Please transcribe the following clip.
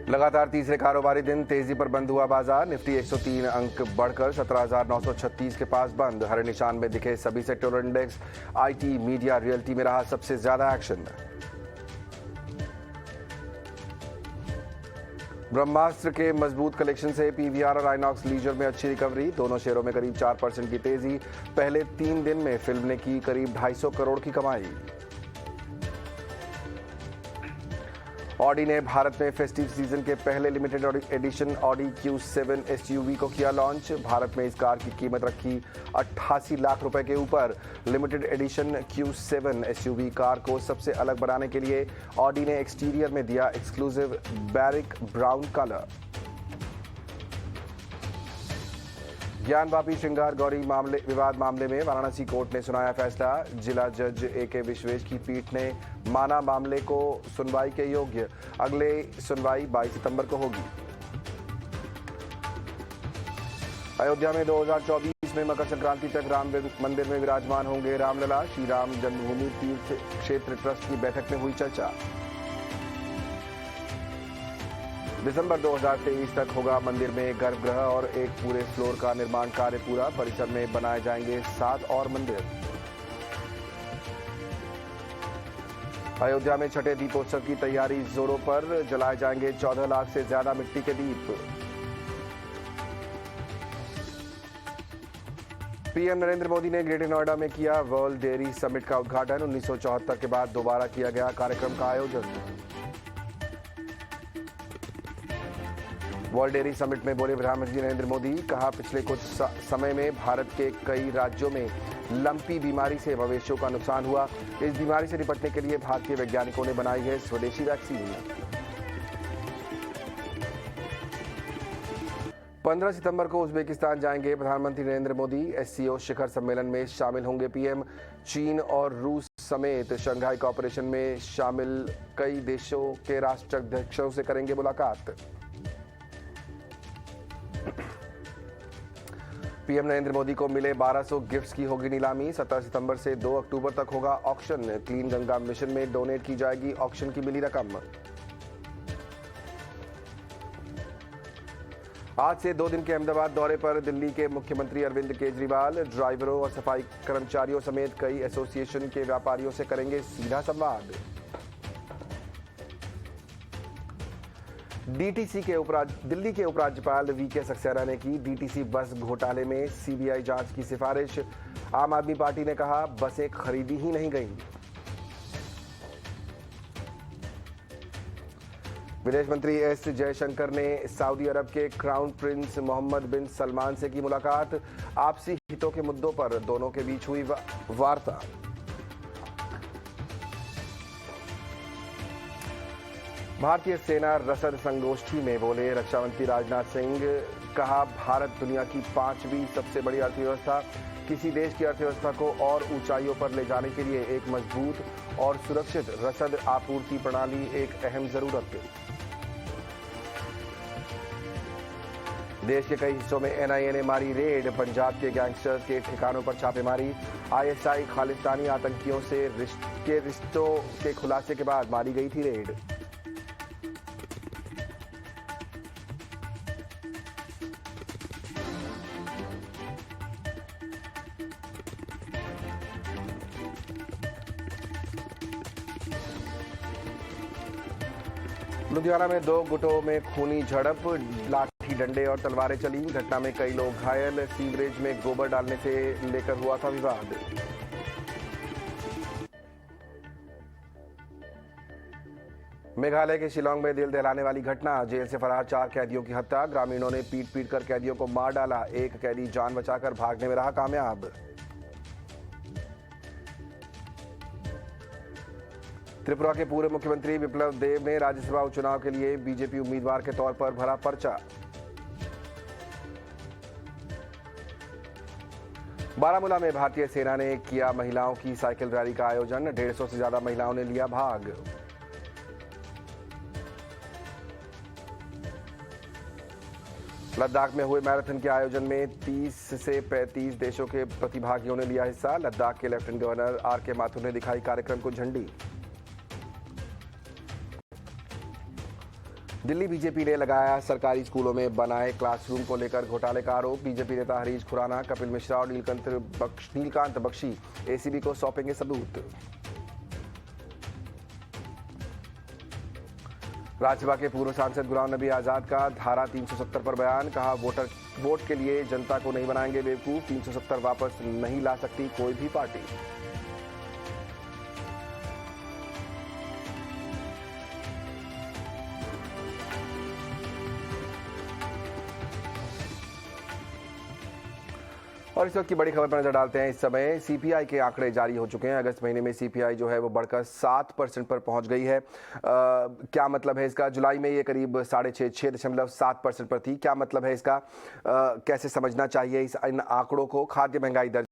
लगातार तीसरे कारोबारी दिन तेजी पर बंद हुआ बाजार। निफ्टी 103 अंक बढ़कर 17,936 के पास बंद। हरे निशान में दिखे सभी sector index. IT, media, realty में रहा सबसे ज्यादा एक्शन। ब्रह्मास्त्र के मजबूत कलेक्शन से पीवीआर और आइनॉक्स लीजर में अच्छी रिकवरी। दोनों शेयरों में करीब 4% की तेजी। पहले 3 दिन में फिल्म ने की करीब 250 करोड़ की कमाई। ऑडी ने भारत में फेस्टिव सीजन के पहले limited edition Audi Q7 SUV को किया लॉन्च। भारत में इस कार की कीमत रखी 88 लाख रुपए के ऊपर। Limited edition Q7 SUV car को सबसे अलग बनाने के लिए ऑडी ने एक्सटीरियर में दिया एक्सक्लूसिव बैरिक ब्राउन कलर। ज्ञानवापी श्रृंगार गौरी विवाद मामले में वाराणसी कोर्ट ने सुनाया फैसला। जिला जज AK विश्वेश की पीठ ने माना मामले को सुनवाई के योग्य। अगले सुनवाई 22 सितंबर को होगी। अयोध्या में 2024 में मकर संक्रांति तक राम मंदिर में विराजमान होंगे रामलला। श्री राम जन्मभूमि तीर्थ क्षेत्र ट्रस्ट की बैठक में हुई चर्चा। दिसंबर 2023 तक होगा मंदिर में गर्भगृह और एक पूरे फ्लोर का निर्माण कार्य पूरा। परिसर में बनाए जाएंगे 7 और मंदिर। अयोध्या में छठे दीपोत्सव की तैयारी जोरों पर। जलाए जाएंगे 14 लाख से ज्यादा मिट्टी के दीप। पीएम नरेंद्र मोदी ने ग्रेटर नोएडा में किया वर्ल्ड डेयरी समिट का उद्घाटन। 1974 के बाद दोबारा किया गया कार्यक्रम का आयोजन। वर्ल्ड डेयरी समिट में बोले प्रधानमंत्री नरेंद्र मोदी। कहा पिछले कुछ समय में भारत के कई राज्यों में लंपी बीमारी से मवेशियों का नुकसान हुआ। इस बीमारी से निपटने के लिए भारतीय वैज्ञानिकों ने बनाई है स्वदेशी वैक्सीन। 15 सितंबर को उज्बेकिस्तान जाएंगे प्रधानमंत्री नरेंद्र मोदी। SCO शिखर सम्मेलन में शामिल होंगे पीएम। चीन और रूस समेत शंघाई कॉरपोरेशन में शामिल कई देशों के राष्ट्राध्यक्षों से करेंगे मुलाकात। पीएम नरेंद्र मोदी को मिले 1200 गिफ्ट्स की होगी नीलामी। 17 सितंबर से 2 अक्टूबर तक होगा ऑक्शन। क्लीन गंगा मिशन में डोनेट की जाएगी ऑक्शन की मिली रकम। आज से 2 दिन के अहमदाबाद दौरे पर दिल्ली के मुख्यमंत्री अरविंद केजरीवाल। ड्राइवरों और सफाई कर्मचारियों समेत कई एसोसिएशन के व्यापारियों से करेंगे सीधा संवाद। दिल्ली के उपराज्यपाल VK सक्सेना ने की DTC बस घोटाले में CBI जांच की सिफारिश। आम आदमी पार्टी ने कहा बसें खरीदी ही नहीं गईं। विदेश मंत्री S जयशंकर ने सऊदी अरब के क्राउन प्रिंस मोहम्मद बिन सलमान से की मुलाकात। आपसी हितों के मुद्दों पर दोनों के बीच हुई वार्ता। भारतीय सेना रसद संगोष्ठी में बोले रक्षा मंत्री राजनाथ सिंह। कहा भारत दुनिया की 5वीं सबसे बड़ी अर्थव्यवस्था। किसी देश की अर्थव्यवस्था को और ऊंचाइयों पर ले जाने के लिए एक मजबूत और सुरक्षित रसद आपूर्ति प्रणाली एक अहम जरूरत। देश के कई हिस्सों में NIA ने मारी रेड। पंजाब के गैंगस्टर्स के ठिकानों पर छापेमारी। ISI खालिस्तानी आतंकियों से रिश्तों के खुलासे के बाद मारी गई थी रेड। लुधियाना में 2 गुटों में खूनी झड़प। लाठी डंडे और तलवारें चली। घटना में कई लोग घायल। सीवरेज में गोबर डालने से लेकर हुआ था विवाद। मेघालय के शिलांग में दिल दहलाने वाली घटना। जेल से फरार 4 कैदियों की हत्या। ग्रामीणों ने पीट कर कैदियों को मार डाला। एक कैदी जान बचाकर भागने में रहा कामयाब। त्रिपुरा के पूर्व मुख्यमंत्री विप्लव देव ने राज्यसभा उपचुनाव के लिए बीजेपी उम्मीदवार के तौर पर भरा पर्चा। बारामूला में भारतीय सेना ने किया महिलाओं की साइकिल रैली का आयोजन। 150 से ज्यादा महिलाओं ने लिया भाग। लद्दाख में हुए मैराथन के आयोजन में 30 से 35 देशों के प्रतिभागियों ने लिया हिस्सा। लद्दाख के लेफ्टिनेंट गवर्नर RK माथुर ने दिखाई कार्यक्रम को झंडी। दिल्ली बीजेपी ने लगाया सरकारी स्कूलों में बनाए क्लासरूम को लेकर घोटाले का आरोप। बीजेपी नेता हरीश खुराना, कपिल मिश्रा और नीलकांत बख्शी एसीबी को सौंपेंगे सबूत। राज्यसभा के पूर्व सांसद गुलाम नबी आजाद का धारा 370 पर बयान। कहा, वोट के लिए जनता को नहीं बनाएंगे बेवकूफ। 370 वापस नहीं ला सकती कोई भी पार्टी। और इस वक्त की बड़ी खबर पर नजर डालते हैं। इस समय सीपीआई के आंकड़े जारी हो चुके हैं। अगस्त महीने में सीपीआई जो है वो बढ़कर 7% पर पहुंच गई है। क्या मतलब है इसका? जुलाई में ये करीब 6.7% पर थी। क्या मतलब है इसका? कैसे समझना चाहिए इन आंकड़ों को? खाद्य महंगाई दर